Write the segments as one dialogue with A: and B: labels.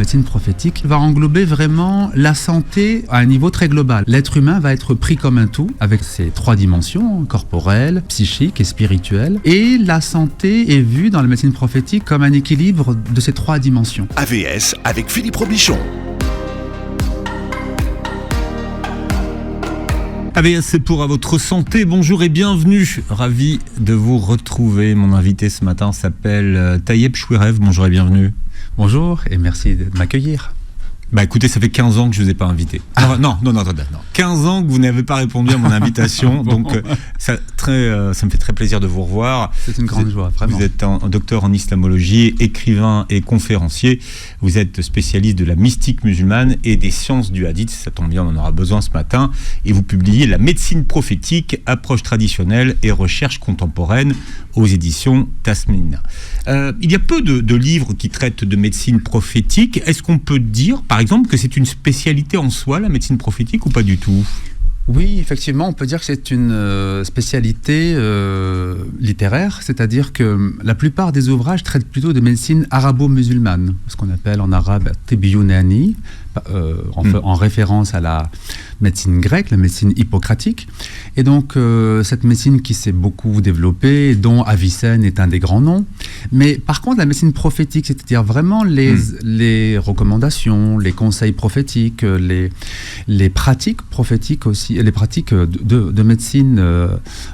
A: médecine prophétique va englober vraiment la santé à un niveau très global. L'être humain va être pris comme un tout, avec ses 3 dimensions, corporelle, psychique et spirituelle. Et la santé est vue dans la médecine prophétique comme un équilibre de ces 3 dimensions.
B: AVS avec Philippe Robichon.
C: AVS, c'est pour à votre santé. Bonjour et bienvenue. Ravi de vous retrouver. Mon invité ce matin s'appelle Taïeb Chouirev. Bonjour et bienvenue.
A: Bonjour et merci de m'accueillir.
C: Écoutez, ça fait 15 ans que je ne vous ai pas invité. Non. 15 ans que vous n'avez pas répondu à mon invitation. Donc, ça me fait très plaisir de vous revoir.
A: C'est une grande joie, vraiment.
C: Vous êtes un docteur en islamologie, écrivain et conférencier. Vous êtes spécialiste de la mystique musulmane et des sciences du hadith. Ça tombe bien, on en aura besoin ce matin. Et vous publiez La médecine prophétique, approche traditionnelle et recherche contemporaine aux éditions Tasmin. Il y a peu de livres qui traitent de médecine prophétique. Est-ce qu'on peut dire, par exemple, que c'est une spécialité en soi, la médecine prophétique, ou pas du tout ?
A: Oui, effectivement, on peut dire que c'est une spécialité littéraire, c'est-à-dire que la plupart des ouvrages traitent plutôt de médecine arabo-musulmane, ce qu'on appelle en arabe Tibb Yunani, en référence à la médecine grecque, la médecine hippocratique. Et donc, cette médecine qui s'est beaucoup développée, dont Avicenne est un des grands noms. Mais par contre, la médecine prophétique, c'est-à-dire vraiment les recommandations, les conseils prophétiques, les pratiques prophétiques aussi, les pratiques de médecine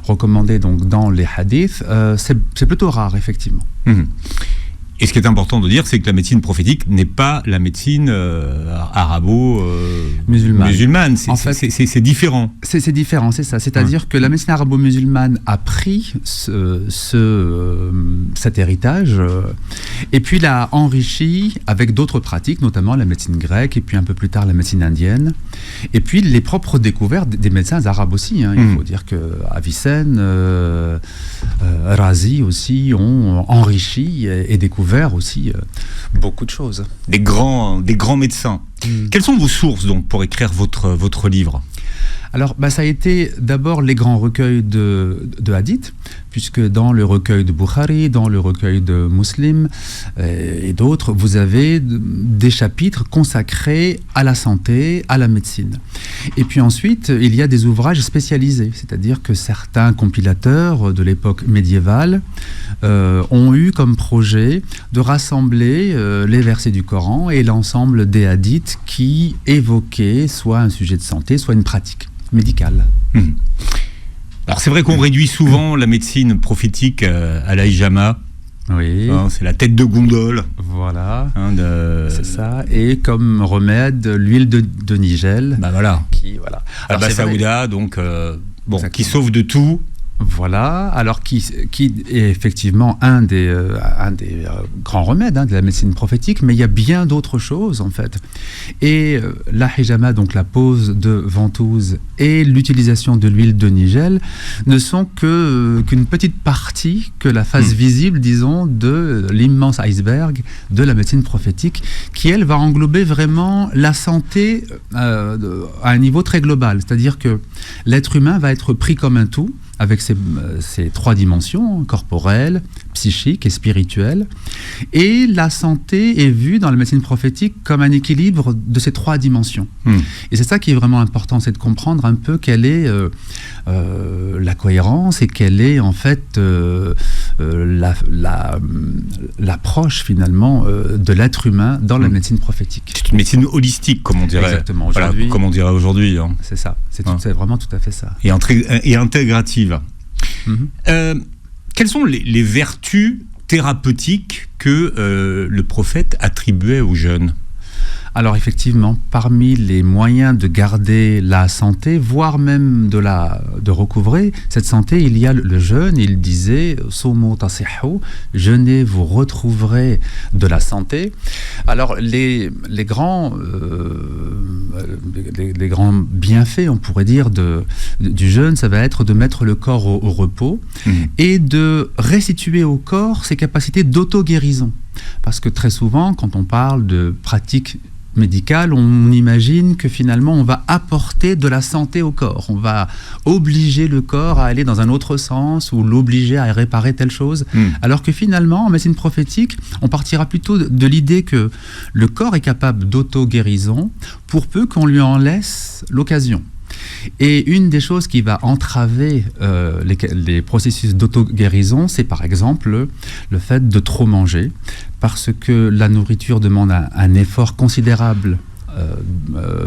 A: recommandées donc, dans les hadiths, c'est plutôt rare, effectivement.
C: Et ce qui est important de dire, c'est que la médecine prophétique n'est pas la médecine arabo-musulmane. C'est différent.
A: C'est différent, c'est ça. C'est-à-dire que la médecine arabo-musulmane a pris cet héritage et puis l'a enrichi avec d'autres pratiques, notamment la médecine grecque et puis un peu plus tard la médecine indienne. Et puis les propres découvertes des médecins arabes aussi. Il faut dire que Avicenne, Razi aussi ont enrichi et découvert aussi beaucoup de choses.
C: Des grands médecins. Quelles sont vos sources donc pour écrire votre livre ?
A: Alors, ça a été d'abord les grands recueils de hadith, puisque dans le recueil de Bukhari, dans le recueil de Muslim et d'autres, vous avez des chapitres consacrés à la santé, à la médecine. Et puis ensuite, il y a des ouvrages spécialisés, c'est-à-dire que certains compilateurs de l'époque médiévale ont eu comme projet de rassembler les versets du Coran et l'ensemble des hadiths qui évoquaient soit un sujet de santé, soit une pratique médicale.
C: Alors c'est vrai qu'on réduit souvent la médecine prophétique à l'hijama.
A: Oui.
C: C'est la tête de gondole.
A: Voilà. C'est ça. Et comme remède, l'huile de nigel.
C: Voilà.
A: Alors
C: Saouda, donc qui sauve de tout.
A: Voilà, alors qui est effectivement un des grands remèdes de la médecine prophétique, mais il y a bien d'autres choses en fait. Et la hijama, donc la pose de ventouse, et l'utilisation de l'huile de nigel ne sont qu'une petite partie, que la face visible, disons, de l'immense iceberg de la médecine prophétique, qui elle va englober vraiment la santé à un niveau très global, c'est-à-dire que l'être humain va être pris comme un tout, avec ces 3 dimensions, corporelle, psychique et spirituelle. Et la santé est vue dans la médecine prophétique comme un équilibre de ces 3 dimensions. Et c'est ça qui est vraiment important, c'est de comprendre un peu quelle est la cohérence et quelle est en fait l'approche finalement de l'être humain dans la médecine prophétique.
C: C'est une médecine holistique, comme on dirait.
A: Exactement, aujourd'hui.
C: Voilà, comme on dirait aujourd'hui.
A: C'est ça, c'est vraiment tout à fait ça.
C: Et intégrative. Quelles sont les vertus thérapeutiques que le prophète attribuait aux jeunes ?
A: Alors effectivement, parmi les moyens de garder la santé, voire même de recouvrer cette santé, il y a le jeûne. Il disait « Sumu tasihhu » jeûnez, vous retrouverez de la santé. Alors les grands bienfaits, on pourrait dire, du jeûne, ça va être de mettre le corps au repos et de restituer au corps ses capacités d'auto-guérison. Parce que très souvent, quand on parle de pratiques médicale, on imagine que finalement on va apporter de la santé au corps. On va obliger le corps à aller dans un autre sens ou l'obliger à réparer telle chose. Alors que finalement, en médecine prophétique, on partira plutôt de l'idée que le corps est capable d'auto-guérison pour peu qu'on lui en laisse l'occasion. Et une des choses qui va entraver les processus d'auto-guérison, c'est par exemple le fait de trop manger, parce que la nourriture demande un effort considérable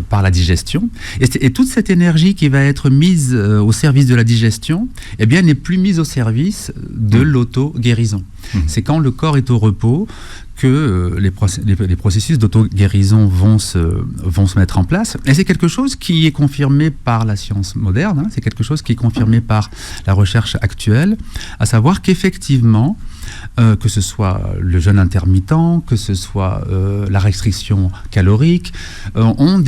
A: par la digestion. Et toute cette énergie qui va être mise au service de la digestion, eh bien, n'est plus mise au service de l'auto-guérison. C'est quand le corps est au repos que les processus d'auto-guérison vont se mettre en place. Et c'est quelque chose qui est confirmé par la science moderne, c'est quelque chose qui est confirmé par la recherche actuelle, à savoir qu'effectivement, que ce soit le jeûne intermittent, que ce soit la restriction calorique, ont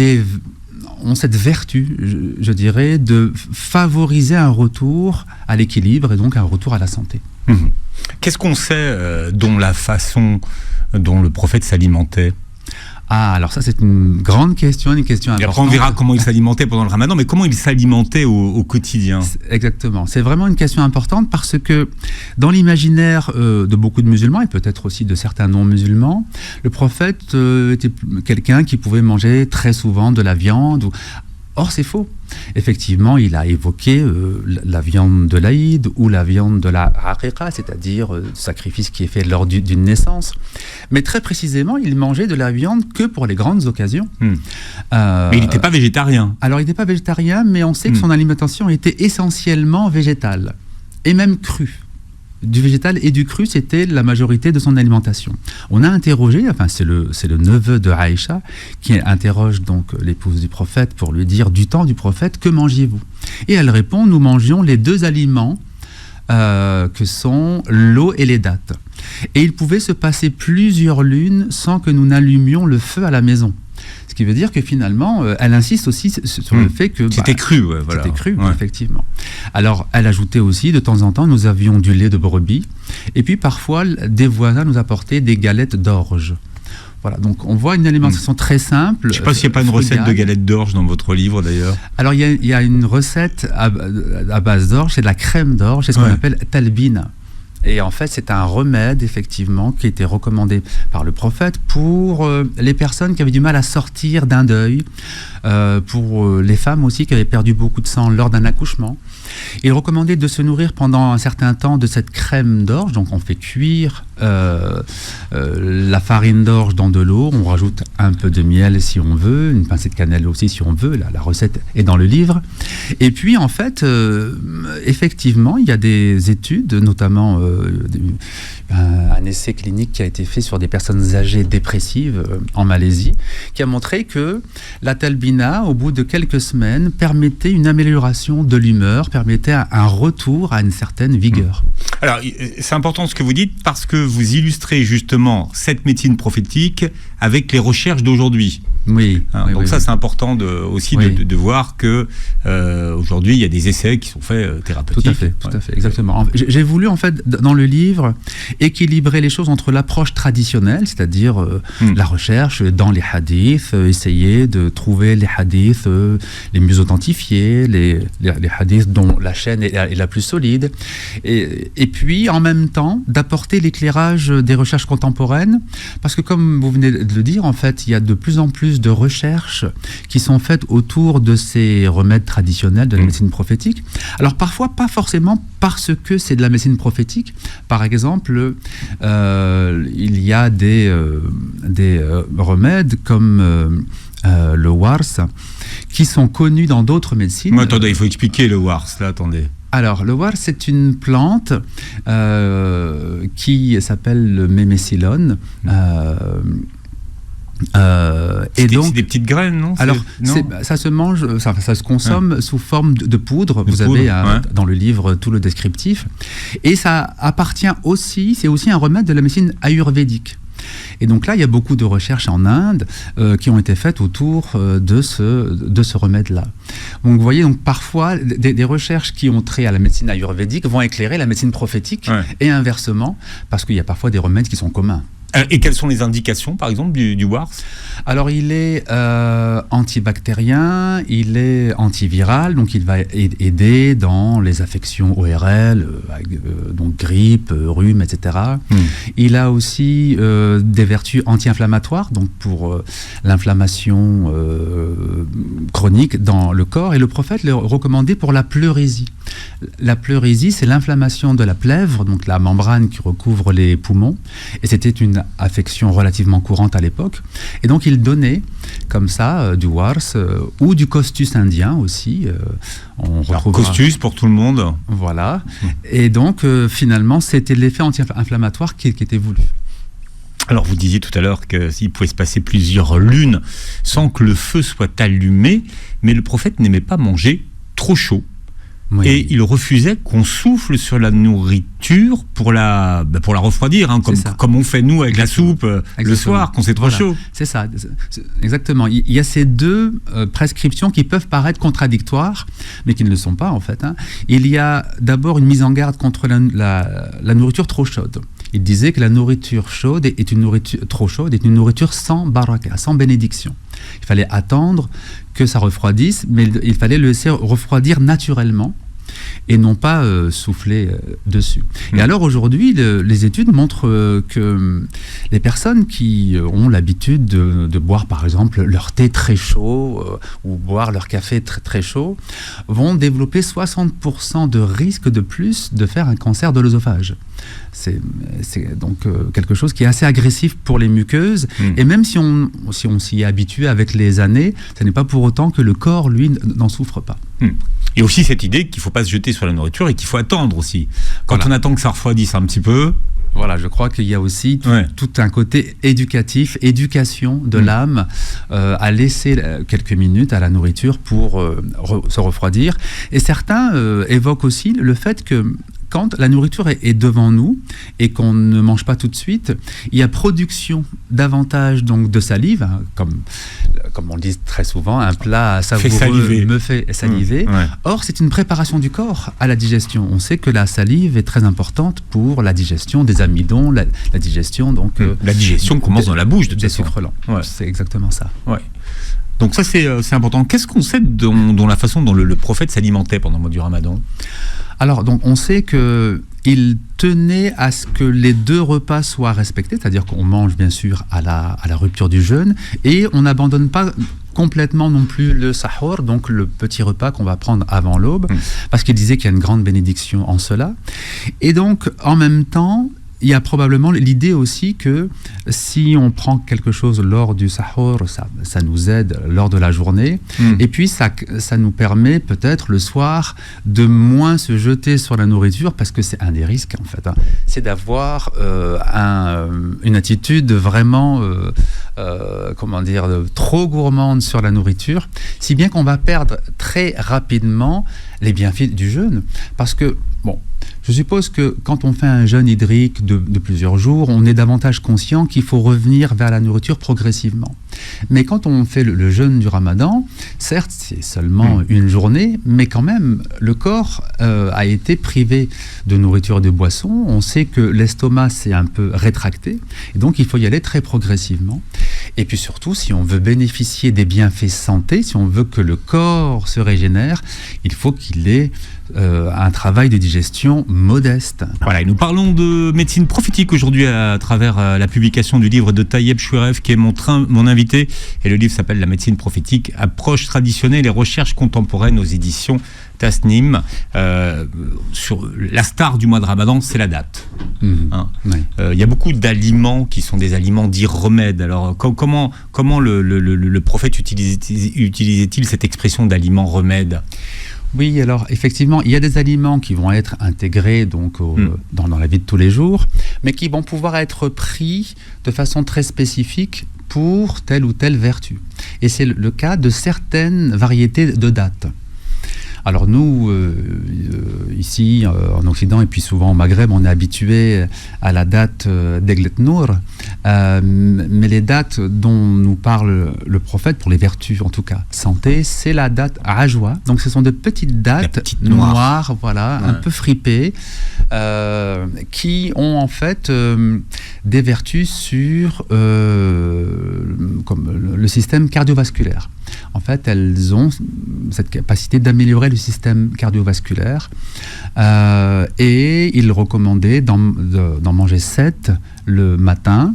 A: cette vertu, je dirais, de favoriser un retour à l'équilibre et donc un retour à la santé.
C: Qu'est-ce qu'on sait dont la façon dont le prophète s'alimentait ?
A: Alors ça, c'est une grande question, une question importante.
C: Et après, on verra comment il s'alimentait pendant le ramadan, mais comment il s'alimentait au quotidien ?
A: Exactement. C'est vraiment une question importante parce que dans l'imaginaire de beaucoup de musulmans, et peut-être aussi de certains non-musulmans, le prophète était quelqu'un qui pouvait manger très souvent de la viande. Or, c'est faux. Effectivement, il a évoqué la viande de l'Aïd ou la viande de la Aqiqa, c'est-à-dire le sacrifice qui est fait lors d'une naissance. Mais très précisément, il mangeait de la viande que pour les grandes occasions.
C: Mais il n'était pas végétarien.
A: Alors, il n'était pas végétarien, mais on sait que son alimentation était essentiellement végétale, et même crue. Du végétal et du cru, c'était la majorité de son alimentation. On a interrogé, c'est le neveu de Aïcha qui interroge donc l'épouse du prophète pour lui dire du temps du prophète, que mangiez-vous ? Et elle répond, nous mangions les deux aliments que sont l'eau et les dattes. Et il pouvait se passer plusieurs lunes sans que nous n'allumions le feu à la maison. Ce qui veut dire que finalement, elle insiste aussi sur le fait que...
C: C'était cru, voilà.
A: C'était cru, effectivement. Alors, elle ajoutait aussi, de temps en temps, nous avions du lait de brebis. Et puis, parfois, des voisins nous apportaient des galettes d'orge. Voilà, donc on voit une alimentation très simple.
C: Je ne sais pas s'il n'y a pas une recette de galettes d'orge dans votre livre, d'ailleurs.
A: Alors, il y a une recette à base d'orge, c'est de la crème d'orge, c'est ce qu'on appelle talbina. Et en fait, c'est un remède, effectivement, qui était recommandé par le prophète pour les personnes qui avaient du mal à sortir d'un deuil, pour les femmes aussi qui avaient perdu beaucoup de sang lors d'un accouchement. Il recommandait de se nourrir pendant un certain temps de cette crème d'orge. Donc, on fait cuire la farine d'orge dans de l'eau. On rajoute un peu de miel si on veut, une pincée de cannelle aussi si on veut. La recette est dans le livre. Et puis, en fait, effectivement, il y a des études, notamment un essai clinique qui a été fait sur des personnes âgées dépressives en Malaisie, qui a montré que la talbina, au bout de quelques semaines, permettait une amélioration de l'humeur, permettait un retour à une certaine vigueur.
C: Alors, c'est important ce que vous dites parce que vous illustrez justement cette médecine prophétique avec les recherches d'aujourd'hui.
A: Oui.
C: Donc ça, c'est important aussi de voir que aujourd'hui, il y a des essais qui sont faits thérapeutiques.
A: Tout à fait, exactement. J'ai voulu, en fait, dans le livre, équilibrer les choses entre l'approche traditionnelle, c'est-à-dire la recherche dans les hadiths, essayer de trouver les hadiths les mieux authentifiés, les hadiths dont la chaîne est la plus solide, et puis, en même temps, d'apporter l'éclairage des recherches contemporaines, parce que, comme vous venez de le dire, en fait, il y a de plus en plus de recherches qui sont faites autour de ces remèdes traditionnels de la médecine prophétique. Alors parfois, pas forcément parce que c'est de la médecine prophétique. Par exemple, il y a des remèdes comme le wars qui sont connus dans d'autres médecines.
C: Attendez, il faut expliquer le wars, là, attendez.
A: Alors, le wars, c'est une plante qui s'appelle le mémécilone.
C: Et donc, c'est des petites graines, non ?
A: Alors, ça se mange, ça se consomme sous forme de poudre. Vous avez dans le livre tout le descriptif. Et ça appartient aussi, c'est aussi un remède de la médecine ayurvédique. Et donc là, il y a beaucoup de recherches en Inde qui ont été faites autour de ce remède-là. Donc vous voyez, donc, parfois, des recherches qui ont trait à la médecine ayurvédique vont éclairer la médecine prophétique et inversement, parce qu'il y a parfois des remèdes qui sont communs.
C: Et quelles sont les indications, par exemple, du wars?
A: Alors, il est antibactérien, il est antiviral, donc il va aider dans les affections ORL, donc grippe, rhume, etc. Il a aussi des vertus anti-inflammatoires, donc pour l'inflammation chronique dans le corps. Et le prophète l'a recommandé pour la pleurésie. La pleurésie, c'est l'inflammation de la plèvre, donc la membrane qui recouvre les poumons. Et c'était une affection relativement courante à l'époque. Et donc, il donnait comme ça du wars ou du costus indien aussi. On retrouve
C: costus pour tout le monde.
A: Voilà. Et donc, finalement, c'était l'effet anti-inflammatoire qui était voulu.
C: Alors, vous disiez tout à l'heure qu'il pouvait se passer plusieurs lunes sans que le feu soit allumé, mais le prophète n'aimait pas manger trop chaud. Oui. Et il refusait qu'on souffle sur la nourriture pour la refroidir, hein, comme on fait nous avec la soupe le soir quand c'est trop chaud.
A: C'est ça, exactement. Il y a ces deux prescriptions qui peuvent paraître contradictoires, mais qui ne le sont pas en fait. Hein. Il y a d'abord une mise en garde contre la nourriture trop chaude. Il disait que la nourriture chaude est une nourriture trop chaude, est une nourriture sans baraka, sans bénédiction. Il fallait attendre que ça refroidisse, mais il fallait le laisser refroidir naturellement et non pas souffler dessus. Et alors aujourd'hui, les études montrent que les personnes qui ont l'habitude de boire par exemple leur thé très chaud ou boire leur café très, très chaud vont développer 60% de risque de plus de faire un cancer de l'œsophage. C'est donc quelque chose qui est assez agressif pour les muqueuses. Et même si on s'y est habitué avec les années, ce n'est pas pour autant que le corps, lui, n'en souffre pas.
C: Et aussi cette idée qu'il ne faut pas se jeter sur la nourriture et qu'il faut attendre aussi. Quand on attend que ça refroidisse un petit peu...
A: Voilà, je crois qu'il y a aussi tout un côté éducation de l'âme à laisser quelques minutes à la nourriture pour se refroidir. Et certains évoquent aussi le fait que quand la nourriture est devant nous et qu'on ne mange pas tout de suite, il y a production davantage donc de salive, hein, comme on le dit très souvent, un plat savoureux me fait saliver. Or, c'est une préparation du corps à la digestion. On sait que la salive est très importante pour la digestion des amidons, la digestion donc...
C: la digestion commence dans la bouche de
A: des sucres lents. C'est exactement ça.
C: Donc ça, c'est important. Qu'est-ce qu'on sait dont la façon dont le prophète s'alimentait pendant le mois du Ramadan ?
A: Alors, donc, on sait qu'il tenait à ce que les deux repas soient respectés, c'est-à-dire qu'on mange bien sûr à la rupture du jeûne, et on n'abandonne pas complètement non plus le sahur, donc le petit repas qu'on va prendre avant l'aube, parce qu'il disait qu'il y a une grande bénédiction en cela. Et donc, en même temps, il y a probablement l'idée aussi que si on prend quelque chose lors du sahur, ça nous aide lors de la journée. Et puis, ça nous permet peut-être le soir de moins se jeter sur la nourriture, parce que c'est un des risques, en fait. Hein. C'est d'avoir une attitude vraiment, trop gourmande sur la nourriture, si bien qu'on va perdre très rapidement les bienfaits du jeûne. Parce que, je suppose que quand on fait un jeûne hydrique de plusieurs jours, on est davantage conscient qu'il faut revenir vers la nourriture progressivement. Mais quand on fait le jeûne du Ramadan, certes, c'est seulement une journée, mais quand même, le corps a été privé de nourriture et de boissons. On sait que l'estomac s'est un peu rétracté, et donc il faut y aller très progressivement. Et puis surtout, si on veut bénéficier des bienfaits santé, si on veut que le corps se régénère, il faut qu'il ait un travail de digestion modeste.
C: Voilà, et nous parlons de médecine prophétique aujourd'hui à travers la publication du livre de Tayeb Chouerev, qui est mon invité. Et le livre s'appelle La médecine prophétique, approche traditionnelle et recherche contemporaine aux éditions Tasnim. Sur la star du mois de Ramadan, c'est la date. Y a beaucoup d'aliments qui sont des aliments dits remèdes. Alors comment le prophète utilisait-il cette expression d'aliment remède ?
A: Oui, alors effectivement, il y a des aliments qui vont être intégrés donc dans la vie de tous les jours, mais qui vont pouvoir être pris de façon très spécifique pour telle ou telle vertu. Et c'est le cas de certaines variétés de dattes. Alors nous, ici en Occident et puis souvent au Maghreb, on est habitué à la date d'Eglet Nour, mais les dates dont nous parle le prophète, pour les vertus en tout cas, santé, c'est la date Ajwa. Donc ce sont de petites dates noires, voilà, un peu fripées, qui ont en fait des vertus sur comme le système cardiovasculaire. En fait, elles ont cette capacité d'améliorer le système cardiovasculaire et il recommandait d'en manger 7 le matin.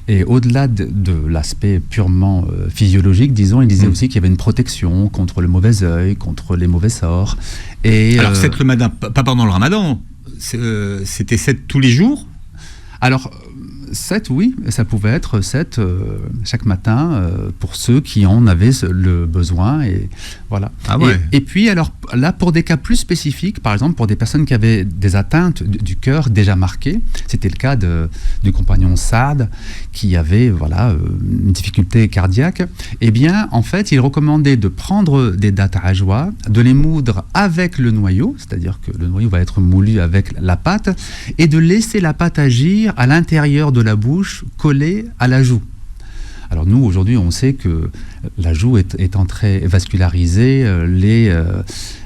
A: Et au-delà de l'aspect purement physiologique, disons, il disait aussi qu'il y avait une protection contre le mauvais œil, contre les mauvais sorts. Et,
C: alors 7 le matin, pas pendant le ramadan, c'était 7 tous les jours?
A: Alors 7, oui, ça pouvait être 7 chaque matin pour ceux qui en avaient le besoin. Et voilà.
C: Ah ouais.
A: Et puis, alors là, pour des cas plus spécifiques, par exemple, pour des personnes qui avaient des atteintes du cœur déjà marquées, c'était le cas du compagnon Saad, qui avait voilà, une difficulté cardiaque, eh bien, en fait, il recommandait de prendre des dattes ajwa, de les moudre avec le noyau, c'est-à-dire que le noyau va être moulu avec la pâte, et de laisser la pâte agir à l'intérieur de la bouche, collée à la joue. Alors nous, aujourd'hui, on sait que la joue étant très vascularisée,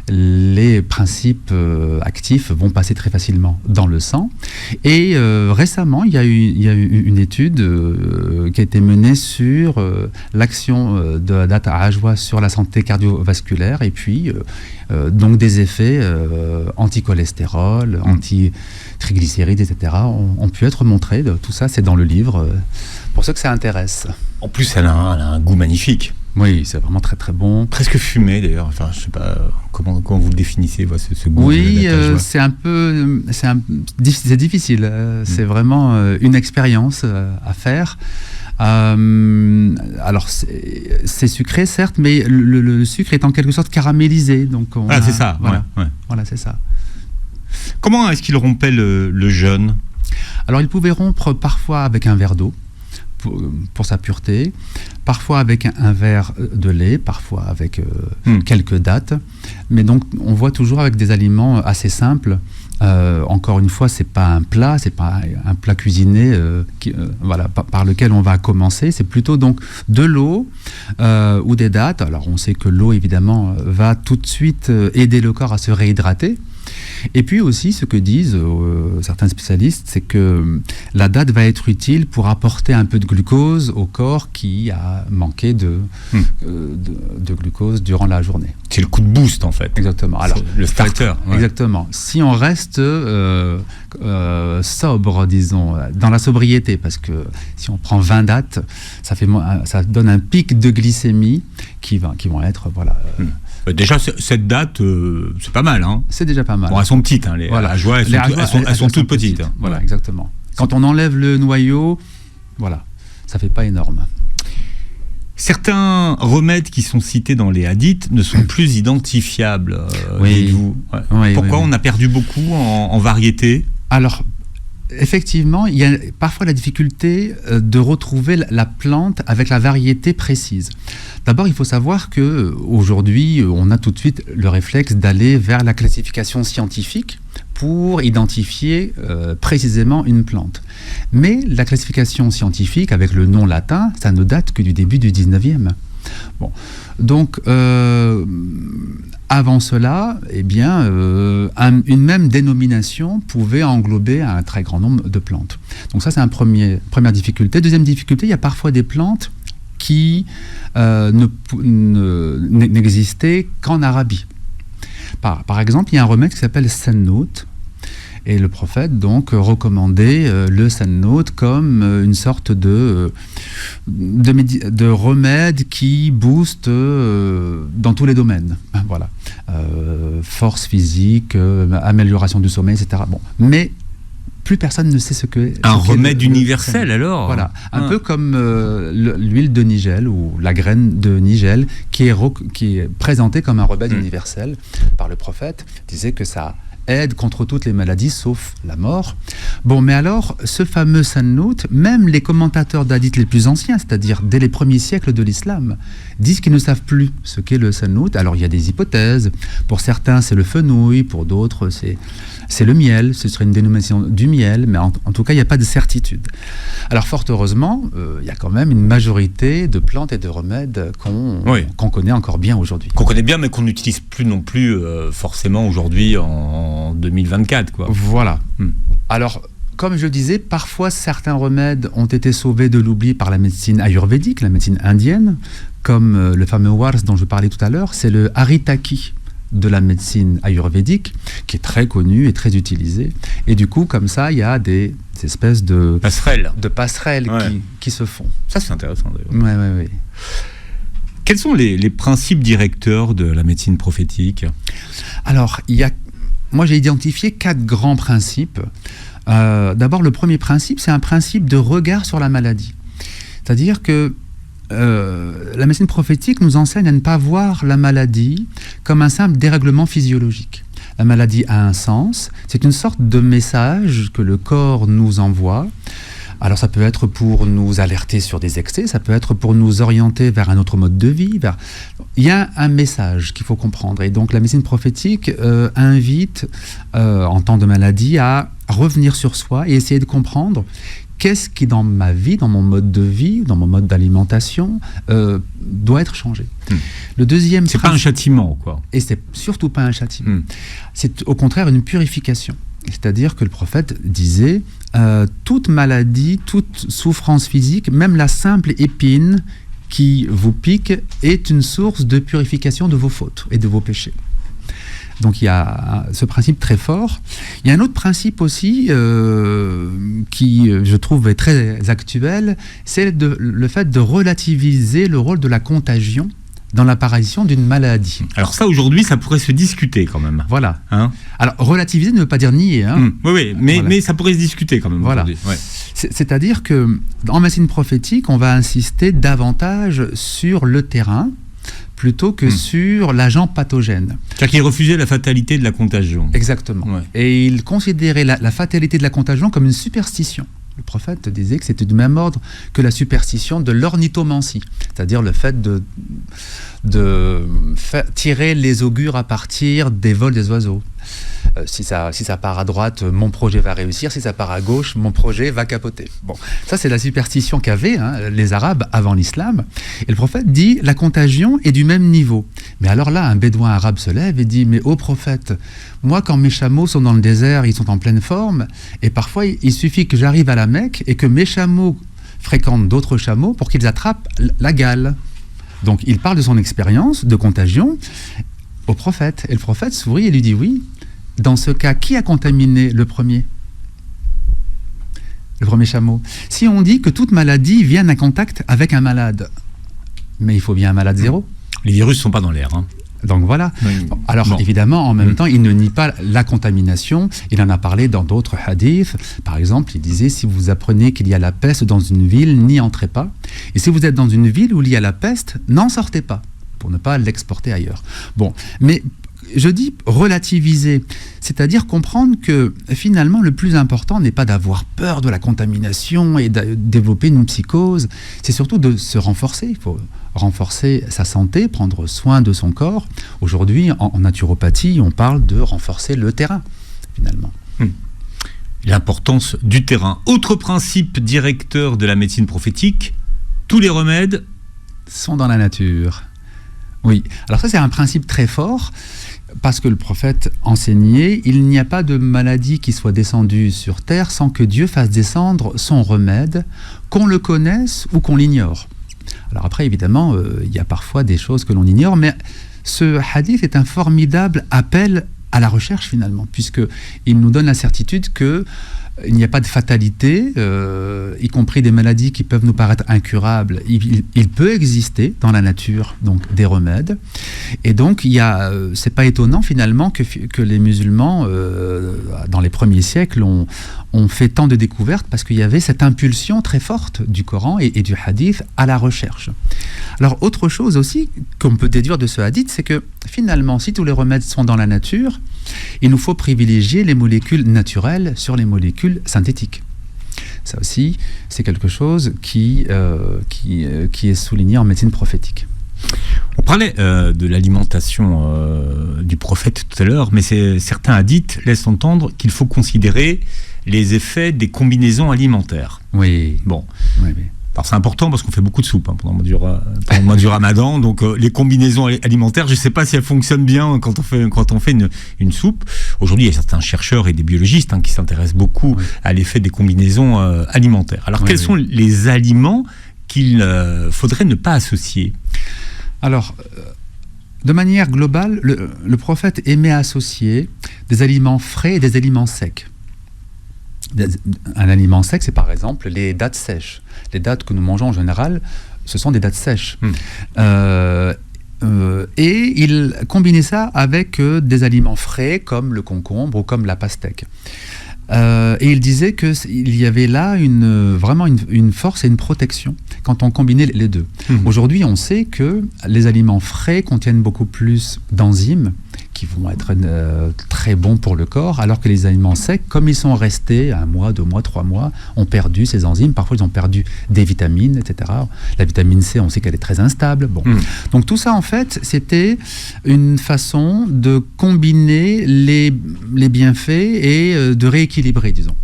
A: les principes actifs vont passer très facilement dans le sang. Et récemment, il y a eu une étude qui a été menée sur l'action de la date ajwa sur la santé cardiovasculaire et puis donc des effets anti-cholestérol, anti-triglycérides, etc. ont pu être montrés. Tout ça, c'est dans le livre, pour ceux que ça intéresse.
C: En plus, elle a un goût magnifique.
A: Oui, c'est vraiment très très bon.
C: Presque fumé d'ailleurs. Enfin, je sais pas comment vous le définissez, ce goût.
A: Oui, c'est difficile. C'est vraiment une expérience à faire. Alors c'est sucré certes, mais le sucre est en quelque sorte caramélisé. Donc
C: c'est ça.
A: Voilà,
C: ouais.
A: Voilà, c'est ça.
C: Comment est-ce qu'il rompait le jeûne?
A: Alors il pouvait rompre parfois avec un verre d'eau pour sa pureté, parfois avec un verre de lait, parfois avec quelques dattes, mais donc on voit toujours avec des aliments assez simples. Encore une fois, c'est pas un plat cuisiné voilà, par lequel on va commencer. C'est plutôt donc de l'eau ou des dattes. Alors on sait que l'eau évidemment va tout de suite aider le corps à se réhydrater. Et puis aussi, ce que disent certains spécialistes, c'est que la date va être utile pour apporter un peu de glucose au corps qui a manqué de glucose durant la journée.
C: C'est le coup de boost en fait.
A: Exactement. Alors,
C: le starter. Ouais.
A: Exactement. Si on reste sobre, disons, dans la sobriété, parce que si on prend 20 dates, ça donne un pic de glycémie qui vont être, voilà...
C: Déjà, cette date, c'est pas mal. Hein.
A: C'est déjà pas mal.
C: Bon, elles sont petites. Hein, les ajwa, elles sont toutes petites. Hein.
A: Voilà, exactement. Quand on enlève le noyau, voilà, ça fait pas énorme.
C: Certains remèdes qui sont cités dans les hadiths ne sont plus identifiables, dites-vous. Ouais.
A: Oui,
C: pourquoi on a perdu beaucoup en variété? Alors,
A: effectivement, il y a parfois la difficulté de retrouver la plante avec la variété précise. D'abord, il faut savoir qu'aujourd'hui, on a tout de suite le réflexe d'aller vers la classification scientifique pour identifier précisément une plante. Mais la classification scientifique, avec le nom latin, ça ne date que du début du 19e. Bon. Donc, avant cela, eh bien, une même dénomination pouvait englober un très grand nombre de plantes. Donc ça, c'est une première difficulté. Deuxième difficulté, il y a parfois des plantes qui n'existaient qu'en Arabie. Par exemple, il y a un remède qui s'appelle Sennout, et le prophète donc recommandait le Sennout comme une sorte de remède qui booste dans tous les domaines. Voilà, force physique, amélioration du sommeil, etc. Bon, mais plus personne ne sait ce que...
C: Un remède universel alors?
A: Voilà, un peu comme l'huile de nigel ou la graine de nigel qui est présentée comme un remède universel par le prophète. Il disait que ça aide contre toutes les maladies sauf la mort. Bon, mais alors, ce fameux Sannout, même les commentateurs d'hadith les plus anciens, c'est-à-dire dès les premiers siècles de l'islam, disent qu'ils ne savent plus ce qu'est le Sannout. Alors, il y a des hypothèses. Pour certains, c'est le fenouil, pour d'autres, c'est le miel, ce serait une dénomination du miel, mais en tout cas, il n'y a pas de certitude. Alors, fort heureusement, il y a quand même une majorité de plantes et de remèdes qu'on connaît encore bien aujourd'hui.
C: Qu'on connaît bien, mais qu'on n'utilise plus non plus forcément aujourd'hui en 2024, quoi.
A: Voilà. Alors, comme je le disais, parfois certains remèdes ont été sauvés de l'oubli par la médecine ayurvédique, la médecine indienne, comme le fameux wars dont je parlais tout à l'heure, c'est le haritaki de la médecine ayurvédique, qui est très connu et très utilisé. Et du coup, comme ça, il y a des espèces de passerelles qui se font.
C: Ça, c'est intéressant, d'ailleurs.
A: Oui.
C: Quels sont les principes directeurs de la médecine prophétique ?
A: Alors, moi, j'ai identifié 4 grands principes. D'abord, le premier principe, c'est un principe de regard sur la maladie. C'est-à-dire que la médecine prophétique nous enseigne à ne pas voir la maladie comme un simple dérèglement physiologique. La maladie a un sens, c'est une sorte de message que le corps nous envoie. Alors ça peut être pour nous alerter sur des excès, ça peut être pour nous orienter vers un autre mode de vie. Il y a un message qu'il faut comprendre. Et donc la médecine prophétique invite, en temps de maladie, à revenir sur soi et essayer de comprendre qu'est-ce qui, dans ma vie, dans mon mode de vie, dans mon mode d'alimentation, doit être changé. Le deuxième...
C: C'est pas un châtiment, quoi.
A: Et c'est surtout pas un châtiment. C'est au contraire une purification. C'est-à-dire que le prophète disait toute maladie, toute souffrance physique, même la simple épine qui vous pique, est une source de purification de vos fautes et de vos péchés. Donc il y a ce principe très fort. Il y a un autre principe aussi qui, je trouve, est très actuel, c'est le fait de relativiser le rôle de la contagion dans l'apparition d'une maladie.
C: Alors ça, aujourd'hui, ça pourrait se discuter quand même.
A: Voilà. Alors, relativiser ne veut pas dire nier.
C: Oui, mais ça pourrait se discuter quand même.
A: Voilà. C'est-à-dire qu'en médecine prophétique, on va insister davantage sur le terrain plutôt que sur l'agent pathogène.
C: C'est-à-dire qu'il refusait la fatalité de la contagion.
A: Exactement. Ouais. Et il considérait la fatalité de la contagion comme une superstition. Le prophète disait que c'était du même ordre que la superstition de l'ornithomancie, c'est-à-dire le fait de tirer les augures à partir des vols des oiseaux. Si ça part à droite, mon projet va réussir. Si ça part à gauche, mon projet va capoter. Bon, ça c'est la superstition qu'avaient les Arabes avant l'islam. Et le prophète dit, la contagion est du même niveau. Mais alors là, un bédouin arabe se lève et dit, mais ô prophète, moi quand mes chameaux sont dans le désert, ils sont en pleine forme, et parfois il suffit que j'arrive à la Mecque et que mes chameaux fréquentent d'autres chameaux pour qu'ils attrapent la gale. Donc il parle de son expérience de contagion au prophète. Et le prophète sourit et lui dit, oui, dans ce cas, qui a contaminé le premier chameau? Si on dit que toute maladie vient d'un contact avec un malade, mais il faut bien un malade zéro.
C: Les virus ne sont pas dans l'air.
A: Donc voilà. Alors évidemment, en même temps, il ne nie pas la contamination. Il en a parlé dans d'autres hadiths. Par exemple, il disait, si vous apprenez qu'il y a la peste dans une ville, n'y entrez pas. Et si vous êtes dans une ville où il y a la peste, n'en sortez pas, pour ne pas l'exporter ailleurs. Bon, mais je dis relativiser, c'est-à-dire comprendre que finalement le plus important n'est pas d'avoir peur de la contamination et de développer une psychose, c'est surtout de se renforcer. Il faut renforcer sa santé, prendre soin de son corps. Aujourd'hui, en naturopathie, on parle de renforcer le terrain, finalement.
C: L'importance du terrain. Autre principe directeur de la médecine prophétique, tous les remèdes
A: sont dans la nature. Oui, alors ça c'est un principe très fort, parce que le prophète enseignait, il n'y a pas de maladie qui soit descendue sur terre sans que Dieu fasse descendre son remède, qu'on le connaisse ou qu'on l'ignore. Alors après, évidemment, il y a parfois des choses que l'on ignore, mais ce hadith est un formidable appel à la recherche finalement, puisqu'il nous donne la certitude que il n'y a pas de fatalité, y compris des maladies qui peuvent nous paraître incurables. Il peut exister dans la nature donc des remèdes. Et donc, c'est pas étonnant finalement que les musulmans, dans les premiers siècles, ont fait tant de découvertes parce qu'il y avait cette impulsion très forte du Coran et du hadith à la recherche. Alors, autre chose aussi qu'on peut déduire de ce hadith, c'est que finalement, si tous les remèdes sont dans la nature, il nous faut privilégier les molécules naturelles sur les molécules synthétiques. Ça aussi, c'est quelque chose qui est souligné en médecine prophétique.
C: On parlait de l'alimentation du prophète tout à l'heure, mais certains hadiths laissent entendre qu'il faut considérer les effets des combinaisons alimentaires.
A: Oui.
C: Bon.
A: Oui.
C: Alors c'est important parce qu'on fait beaucoup de soupe pendant le mois du Ramadan, donc les combinaisons alimentaires, je ne sais pas si elles fonctionnent bien quand on fait une soupe. Aujourd'hui, il y a certains chercheurs et des biologistes qui s'intéressent beaucoup à l'effet des combinaisons alimentaires. Alors quels sont les aliments qu'il faudrait ne pas associer ?
A: Alors, de manière globale, le prophète aimait associer des aliments frais et des aliments secs. Un aliment sec, c'est par exemple les dattes sèches. Les dattes que nous mangeons en général, ce sont des dattes sèches. Et il combinait ça avec des aliments frais comme le concombre ou comme la pastèque. Et il disait qu'il y avait là vraiment une force et une protection quand on combinait les deux. Aujourd'hui, on sait que les aliments frais contiennent beaucoup plus d'enzymes qui vont être très bons pour le corps, alors que les aliments secs, comme ils sont restés 1 mois, 2 mois, 3 mois, ont perdu ces enzymes. Parfois, ils ont perdu des vitamines, etc. La vitamine C, on sait qu'elle est très instable. Bon. Donc tout ça, en fait, c'était une façon de combiner les bienfaits et de rééquilibrer, disons,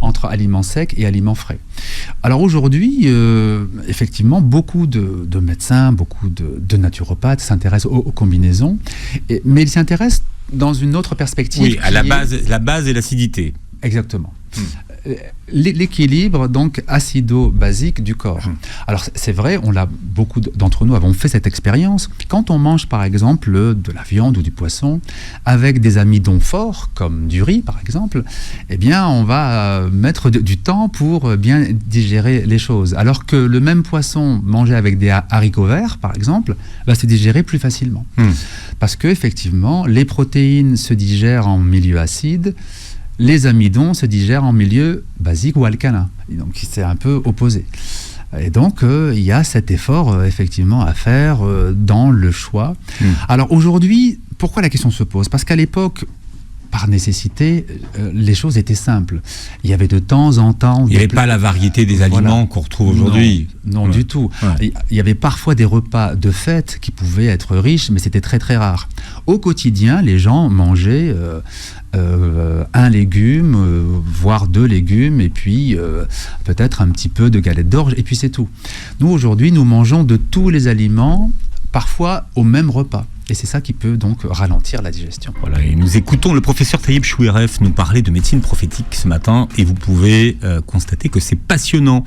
A: entre aliments secs et aliments frais. Alors aujourd'hui, effectivement, beaucoup de médecins, beaucoup de naturopathes s'intéressent aux combinaisons, mais ils s'intéressent dans une autre perspective.
C: Oui, à la base et l'acidité.
A: Exactement. L'équilibre donc acido-basique du corps. Alors c'est vrai, beaucoup d'entre nous avons fait cette expérience. Quand on mange par exemple de la viande ou du poisson avec des amidons forts comme du riz par exemple, eh bien on va mettre du temps pour bien digérer les choses. Alors que le même poisson mangé avec des haricots verts par exemple va se digérer plus facilement. Parce que effectivement les protéines se digèrent en milieu acide. Les amidons se digèrent en milieu basique ou alcalin. Donc c'est un peu opposé. Et donc il y a cet effort effectivement à faire dans le choix. Alors aujourd'hui, pourquoi la question se pose ? Parce qu'à l'époque, par nécessité, les choses étaient simples. Il y avait de temps en temps...
C: Il n'y avait pas la variété des aliments qu'on retrouve aujourd'hui.
A: Non, du tout. Il y avait parfois des repas de fête qui pouvaient être riches, mais c'était très très rare. Au quotidien, les gens mangeaient un légume, voire 2 légumes, et puis peut-être un petit peu de galette d'orge, et puis c'est tout. Nous, aujourd'hui, nous mangeons de tous les aliments, parfois au même repas. Et c'est ça qui peut donc ralentir la digestion.
C: Voilà, et nous écoutons le professeur Taïeb Choueref nous parler de médecine prophétique ce matin, et vous pouvez constater que c'est passionnant.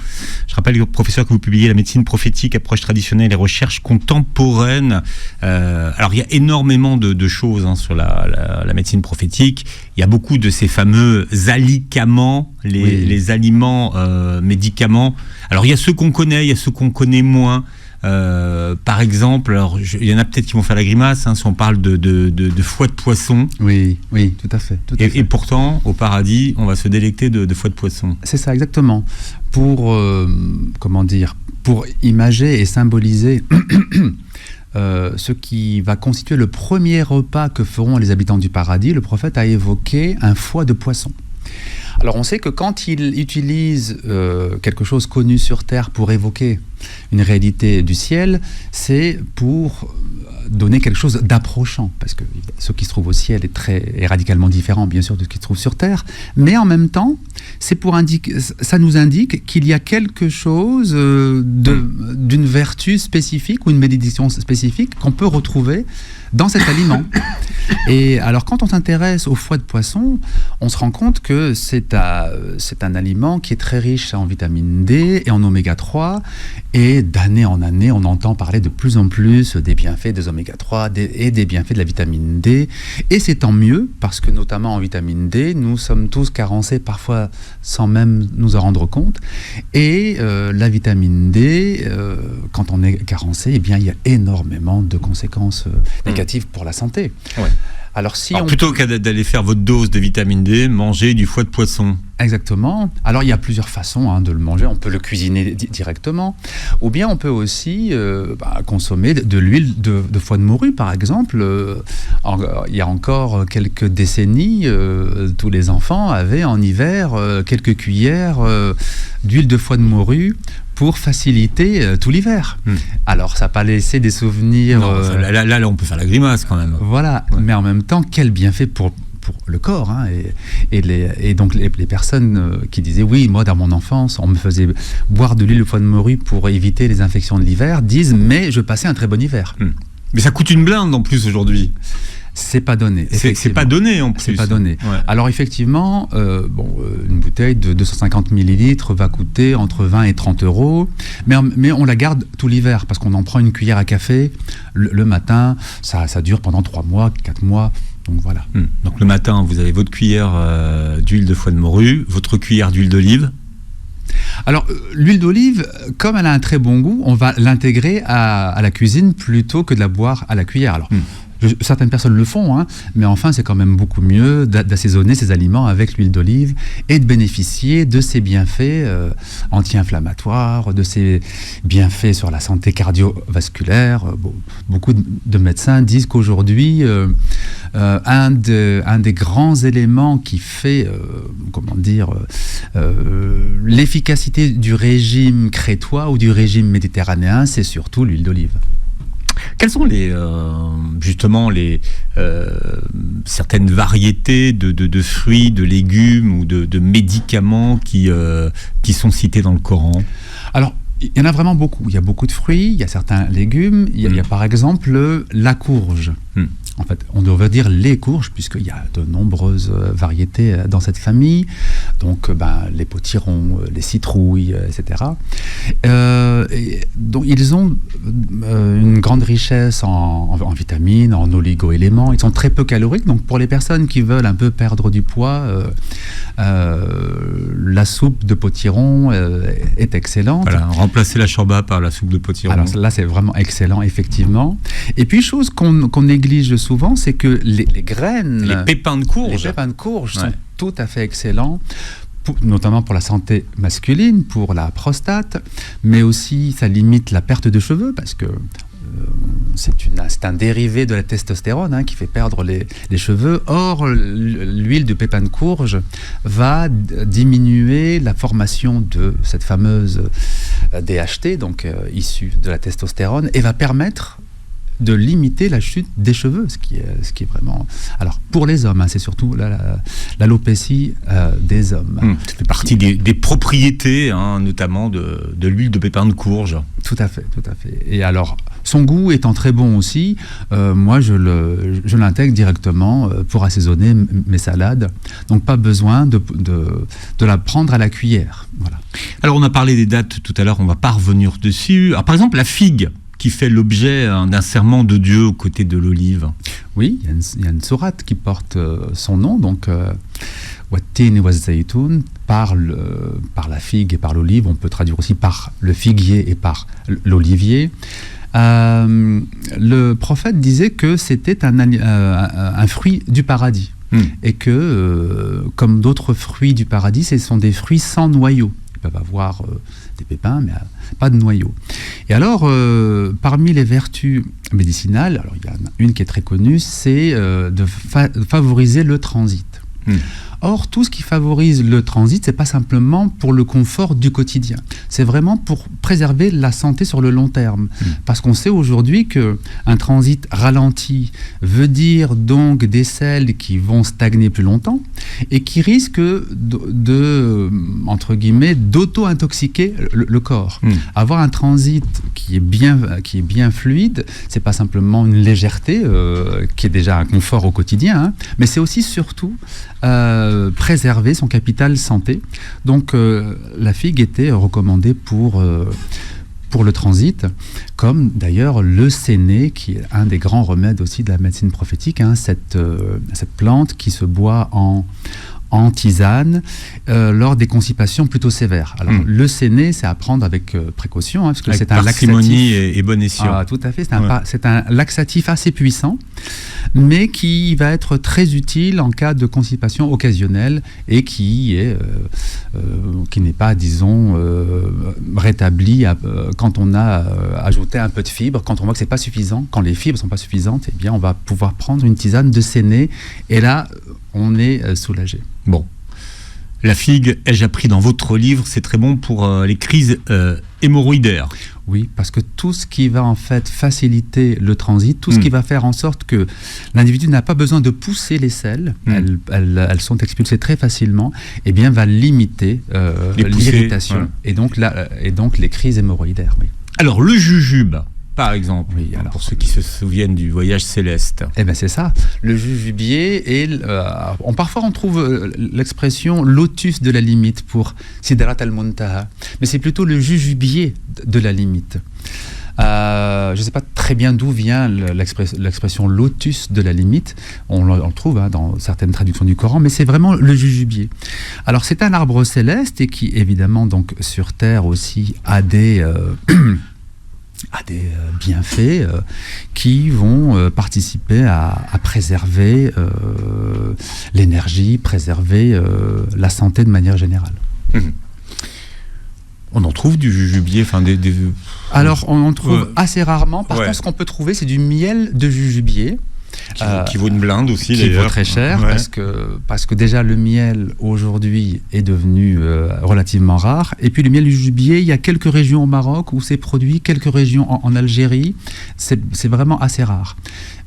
C: Je rappelle, professeur, que vous publiez La médecine prophétique, approche traditionnelle et recherche contemporaine. Alors il y a énormément de choses sur la médecine prophétique. Il y a beaucoup de ces fameux alicaments, les aliments médicaments. Alors il y a ceux qu'on connaît, il y a ceux qu'on connaît moins. Par exemple, alors il y en a peut-être qui vont faire la grimace si on parle de foie de poisson.
A: Oui, tout à fait.
C: Et pourtant, au paradis, on va se délecter de foie de poisson.
A: C'est ça, exactement. Pour imager et symboliser ce qui va constituer le premier repas que feront les habitants du paradis, le prophète a évoqué un foie de poisson. Alors on sait que quand il utilise quelque chose connu sur Terre pour évoquer une réalité du ciel, c'est pour donner quelque chose d'approchant, parce que ce qui se trouve au ciel est radicalement différent bien sûr de ce qui se trouve sur Terre, mais en même temps c'est ça nous indique qu'il y a quelque chose d'une vertu spécifique ou une bénédiction spécifique qu'on peut retrouver dans cet aliment. Et alors quand on s'intéresse au foie de poisson, on se rend compte que c'est un aliment qui est très riche en vitamine D et en oméga 3, et d'année en année on entend parler de plus en plus des bienfaits des oméga 3 et des bienfaits de la vitamine D, et c'est tant mieux parce que notamment en vitamine D nous sommes tous carencés parfois sans même nous en rendre compte, et la vitamine D quand on est carencé, eh bien il y a énormément de conséquences négatives pour la santé. Alors,
C: plutôt qu'à d'aller faire votre dose de vitamine D, mangez du foie de poisson.
A: Exactement. Alors, il y a plusieurs façons de le manger. On peut le cuisiner directement, ou bien on peut aussi consommer de l'huile de foie de morue, par exemple. Il y a encore quelques décennies, tous les enfants avaient en hiver quelques cuillères d'huile de foie de morue pour faciliter tout l'hiver. Alors, ça n'a pas laissé des souvenirs...
C: Non, là, on peut faire la grimace quand même.
A: Voilà, ouais. Mais en même temps, quel bienfait pour le corps. Hein, et donc, les personnes qui disaient, oui, moi, dans mon enfance, on me faisait boire de l'huile de foie de morue pour éviter les infections de l'hiver, disent, mais je passais un très bon hiver.
C: Mais ça coûte une blinde en plus aujourd'hui.
A: C'est pas donné.
C: C'est pas donné en plus.
A: C'est pas donné. Ouais. Alors effectivement, une bouteille de 250 millilitres va coûter entre 20 et 30 euros, mais on la garde tout l'hiver parce qu'on en prend une cuillère à café le matin. Ça dure pendant 3 mois, 4 mois. Donc voilà.
C: Donc le matin, vous avez votre cuillère d'huile de foie de morue, votre cuillère d'huile d'olive.
A: Alors, l'huile d'olive, comme elle a un très bon goût, on va l'intégrer à la cuisine plutôt que de la boire à la cuillère. Alors, certaines personnes le font, hein, mais enfin, c'est quand même beaucoup mieux d'assaisonner ces aliments avec l'huile d'olive et de bénéficier de ses bienfaits anti-inflammatoires, de ses bienfaits sur la santé cardiovasculaire. Beaucoup de médecins disent qu'aujourd'hui, un des grands éléments qui fait, l'efficacité du régime crétois ou du régime méditerranéen, c'est surtout l'huile d'olive.
C: Quelles sont certaines variétés de fruits, de légumes ou de médicaments qui sont cités dans le Coran ?
A: Alors, il y en a vraiment beaucoup. Il y a beaucoup de fruits, il y a certains légumes. Il y a par exemple la courge. En fait, on devrait dire les courges, puisqu'il y a de nombreuses variétés dans cette famille. Donc, les potirons, les citrouilles, etc. Donc, ils ont une grande richesse en vitamines, en oligo-éléments. Ils sont très peu caloriques. Donc, pour les personnes qui veulent un peu perdre du poids, la soupe de potiron est excellente.
C: Voilà, remplacer la shorba par la soupe de potiron.
A: Alors là, c'est vraiment excellent, effectivement. Et puis, chose qu'on néglige souvent, c'est que les graines...
C: Les pépins de courge.
A: Sont tout à fait excellents, notamment pour la santé masculine, pour la prostate, mais aussi ça limite la perte de cheveux, parce que c'est un dérivé de la testostérone qui fait perdre les cheveux. Or, l'huile de pépins de courge va diminuer la formation de cette fameuse DHT, donc issue de la testostérone, et va permettre de limiter la chute des cheveux, ce qui est vraiment... Alors, pour les hommes, c'est surtout l'alopécie des hommes.
C: Ça fait partie des propriétés, notamment de l'huile de pépins de courge.
A: Tout à fait. Et alors, son goût étant très bon aussi, moi, je l'intègre directement pour assaisonner mes salades. Donc, pas besoin de la prendre à la cuillère. Voilà.
C: Alors, on a parlé des dates tout à l'heure, on ne va pas revenir dessus. Alors, par exemple, la figue, qui fait l'objet d'un serment de Dieu aux côtés de l'olive.
A: Oui, il y a une sourate qui porte son nom, donc Wat-tin wa zaytoun, par la figue et par l'olive. On peut traduire aussi par le figuier et par l'olivier. Le prophète disait que c'était un fruit du paradis. Et que, comme d'autres fruits du paradis, ce sont des fruits sans noyau. Ils peuvent avoir des pépins, mais pas de noyau. Et alors, parmi les vertus médicinales, alors il y en a une qui est très connue, c'est de favoriser le transit. Or, tout ce qui favorise le transit, c'est pas simplement pour le confort du quotidien. C'est vraiment pour préserver la santé sur le long terme. Parce qu'on sait aujourd'hui qu'un transit ralenti veut dire donc des selles qui vont stagner plus longtemps et qui risquent entre guillemets, d'auto-intoxiquer le corps. Avoir un transit qui est bien fluide, c'est pas simplement une légèreté qui est déjà un confort au quotidien, mais c'est aussi surtout préserver son capital santé. Donc la figue était recommandée pour le transit, comme d'ailleurs le séné, qui est un des grands remèdes aussi de la médecine prophétique, cette plante qui se boit en en tisane lors des constipations plutôt sévères. Alors le séné, c'est à prendre avec précaution, parce que
C: avec
A: c'est un
C: parcimonie
A: laxatif.
C: et bon escient.
A: Tout à fait, c'est un laxatif assez puissant, mais qui va être très utile en cas de constipation occasionnelle et qui n'est pas, disons, rétabli quand on a ajouté un peu de fibres. Quand on voit que c'est pas suffisant, quand les fibres sont pas suffisantes, eh bien on va pouvoir prendre une tisane de séné et là on est soulagé.
C: Bon. La figue, ai-je appris dans votre livre, c'est très bon pour les crises hémorroïdaires.
A: Oui, parce que tout ce qui va en fait faciliter le transit, tout ce qui va faire en sorte que l'individu n'a pas besoin de pousser les selles, elles sont expulsées très facilement, eh bien va limiter l'irritation et donc les crises hémorroïdaires. Oui.
C: Alors le jujube, par exemple,
A: alors,
C: pour ceux qui se souviennent du voyage céleste.
A: Eh bien c'est ça, le jujubier, et parfois on trouve l'expression lotus de la limite pour Sidrat al-Muntaha, mais c'est plutôt le jujubier de la limite. Je ne sais pas très bien d'où vient l'expression lotus de la limite, on le trouve dans certaines traductions du Coran, mais c'est vraiment le jujubier. Alors c'est un arbre céleste et qui évidemment donc sur Terre aussi a des bienfaits qui vont participer à préserver l'énergie, préserver la santé de manière générale.
C: On en trouve du jujubier,
A: Alors on en trouve assez rarement. Par contre, ce qu'on peut trouver, c'est du miel de jujubier.
C: Qui vaut une blinde aussi,
A: qui vaut très cher, parce que déjà le miel aujourd'hui est devenu relativement rare, et puis le miel du jujubier, il y a quelques régions au Maroc où c'est produit, quelques régions en Algérie, c'est vraiment assez rare,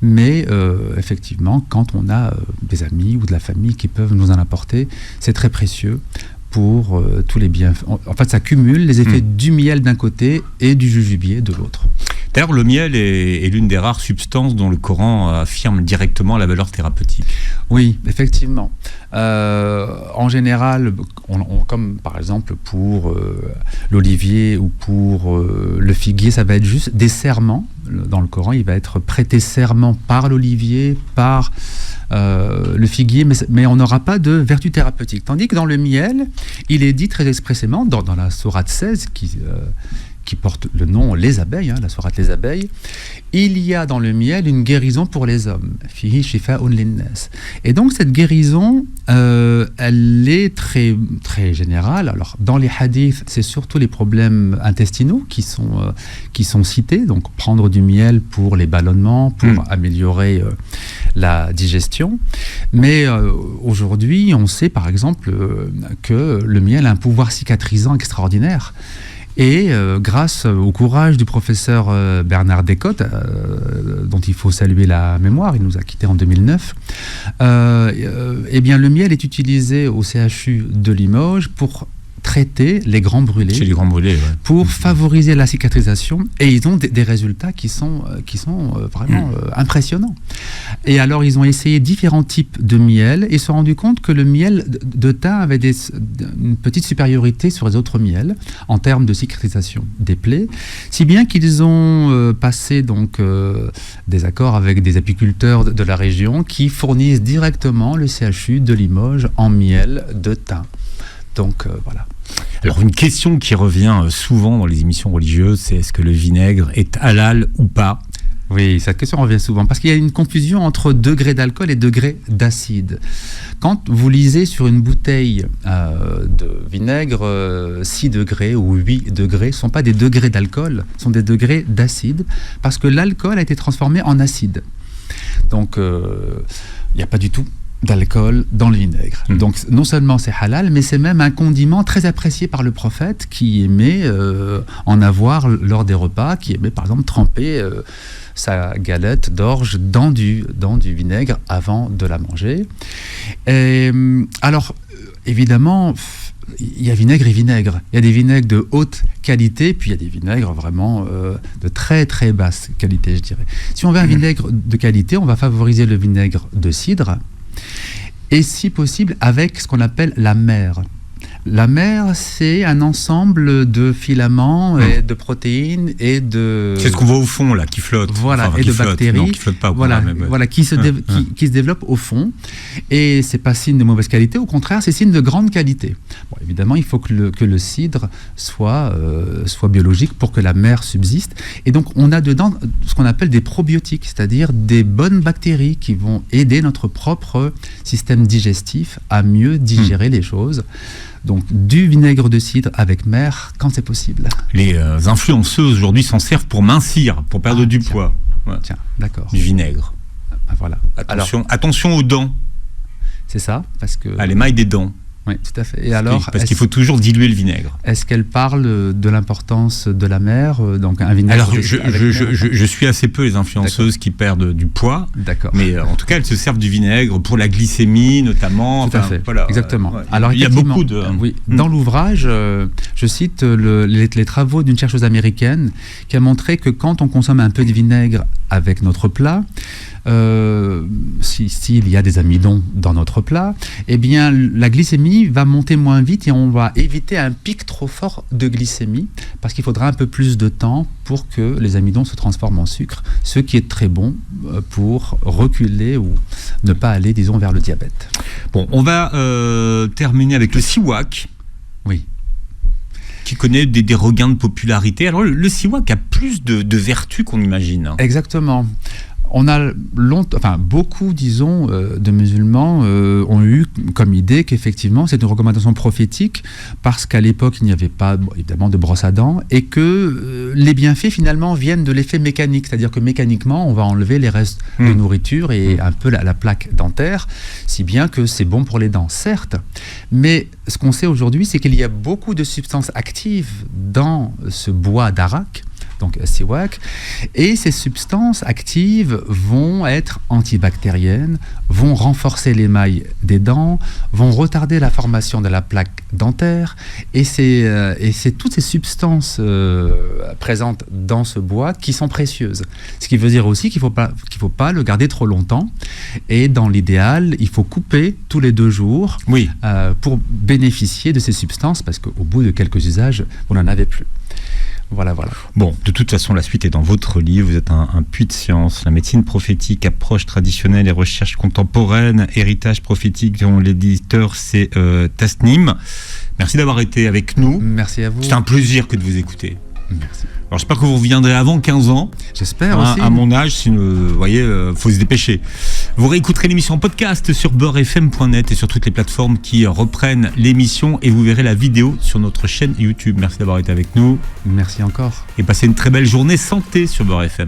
A: mais effectivement quand on a des amis ou de la famille qui peuvent nous en apporter, c'est très précieux pour tous les bienfaits. En fait, ça cumule les effets du miel d'un côté et du jujubier de l'autre.
C: D'ailleurs, le miel est l'une des rares substances dont le Coran affirme directement la valeur thérapeutique.
A: Oui, effectivement. En général, comme par exemple pour l'olivier ou pour le figuier, ça va être juste des serments. Dans le Coran, il va être prêté serment par l'olivier, par le figuier, mais on n'aura pas de vertu thérapeutique. Tandis que dans le miel, il est dit très expressément, dans la sourate 16, qui porte le nom Les Abeilles, la sourate Les Abeilles, il y a dans le miel une guérison pour les hommes. Fihi shifa'un linnas. Et donc cette guérison, elle est très, très générale. Alors dans les hadiths, c'est surtout les problèmes intestinaux qui sont cités. Donc prendre du miel pour les ballonnements, pour améliorer la digestion. Mais aujourd'hui, on sait par exemple que le miel a un pouvoir cicatrisant extraordinaire. Et grâce au courage du professeur Bernard Descotes, dont il faut saluer la mémoire, il nous a quittés en 2009, eh bien le miel est utilisé au CHU de Limoges pour traiter les grands brûlés, pour favoriser la cicatrisation, et ils ont des résultats qui sont vraiment impressionnants. Et alors ils ont essayé différents types de miel et se sont rendus compte que le miel de thym avait une petite supériorité sur les autres miels en termes de cicatrisation des plaies, si bien qu'ils ont passé donc des accords avec des apiculteurs de la région qui fournissent directement le CHU de Limoges en miel de thym. Donc voilà.
C: Alors une question qui revient souvent dans les émissions religieuses, c'est est-ce que le vinaigre est halal ou pas ?
A: Oui, cette question revient souvent, parce qu'il y a une confusion entre degré d'alcool et degré d'acide. Quand vous lisez sur une bouteille de vinaigre 6 degrés ou 8 degrés, ce ne sont pas des degrés d'alcool, ce sont des degrés d'acide, parce que l'alcool a été transformé en acide. Donc il n'y a pas du tout d'alcool dans le vinaigre. Donc non seulement c'est halal, mais c'est même un condiment très apprécié par le prophète qui aimait en avoir lors des repas, qui aimait par exemple tremper sa galette d'orge dans du vinaigre avant de la manger. Et, alors évidemment, il y a vinaigre et vinaigre. Il y a des vinaigres de haute qualité, puis il y a des vinaigres vraiment de très très basse qualité, je dirais. Si on veut un vinaigre de qualité, on va favoriser le vinaigre de cidre, et si possible avec ce qu'on appelle la mer. La mère, c'est un ensemble de filaments et de protéines et de...
C: C'est ce qu'on voit au fond, là, qui flotte.
A: Voilà,
C: enfin,
A: et
C: qui
A: de
C: flotte.
A: bactéries.
C: Non, qui flotte pas.
A: Voilà,
C: mais, ouais.
A: voilà, qui se développent au fond. Et c'est pas signe de mauvaise qualité, au contraire, c'est signe de grande qualité. Bon, évidemment, il faut que le cidre soit biologique pour que la mère subsiste. Et donc, on a dedans ce qu'on appelle des probiotiques, c'est-à-dire des bonnes bactéries qui vont aider notre propre système digestif à mieux digérer les choses. Donc, du vinaigre de cidre avec mer quand c'est possible.
C: Les influenceuses aujourd'hui s'en servent pour mincir, pour perdre du poids. Ouais.
A: Tiens, d'accord.
C: Du vinaigre.
A: Voilà.
C: Attention aux dents.
A: C'est ça, parce que...
C: À l'émail des dents.
A: Oui, tout à fait. Et alors,
C: parce qu'il faut toujours diluer le vinaigre.
A: Est-ce qu'elle parle de l'importance de la mer, donc un vinaigre?
C: Alors, je suis assez peu les influenceuses qui perdent du pois.
A: D'accord.
C: Mais en tout cas, elles se servent du vinaigre pour la glycémie, notamment.
A: Tout à fait.
C: Voilà,
A: exactement.
C: Ouais.
A: Alors,
C: il y a beaucoup de.
A: Oui. Dans l'ouvrage, je cite les travaux d'une chercheuse américaine qui a montré que quand on consomme un peu de vinaigre avec notre plat, s'il y a des amidons dans notre plat, eh bien la glycémie va monter moins vite et on va éviter un pic trop fort de glycémie parce qu'il faudra un peu plus de temps pour que les amidons se transforment en sucre, ce qui est très bon pour reculer ou ne pas aller, disons, vers le diabète.
C: Bon, on va terminer avec le siwak.
A: Oui.
C: Qui connaît des regains de popularité. Alors le siwak a plus de vertus qu'on imagine.
A: Exactement. On a beaucoup, disons, de musulmans ont eu comme idée qu'effectivement c'est une recommandation prophétique parce qu'à l'époque il n'y avait pas évidemment de brosse à dents et que les bienfaits finalement viennent de l'effet mécanique, c'est-à-dire que mécaniquement on va enlever les restes de nourriture et un peu la plaque dentaire, si bien que c'est bon pour les dents, certes. Mais ce qu'on sait aujourd'hui, c'est qu'il y a beaucoup de substances actives dans ce bois d'arak, donc siwak, et ces substances actives vont être antibactériennes, vont renforcer l'émail des dents, vont retarder la formation de la plaque dentaire, et c'est toutes ces substances présentes dans ce bois qui sont précieuses. Ce qui veut dire aussi qu'il faut pas le garder trop longtemps, et dans l'idéal, il faut couper tous les 2 jours pour bénéficier de ces substances, parce qu'au bout de quelques usages, vous n'en avez plus. Voilà.
C: Bon, de toute façon, la suite est dans votre livre. Vous êtes un puits de science. La médecine prophétique, approche traditionnelle et recherche contemporaine, héritage prophétique, dont l'éditeur c'est Tasnim. Merci d'avoir été avec nous.
A: Merci à vous.
C: C'est un plaisir que de vous écouter.
A: Merci.
C: Alors, j'espère que vous reviendrez avant 15 ans.
A: J'espère aussi.
C: À mon âge, sinon, vous voyez, faut se dépêcher. Vous réécouterez l'émission en podcast sur beurrefm.net et sur toutes les plateformes qui reprennent l'émission et vous verrez la vidéo sur notre chaîne YouTube. Merci d'avoir été avec nous.
A: Merci encore.
C: Et passez une très belle journée santé sur Beurre FM.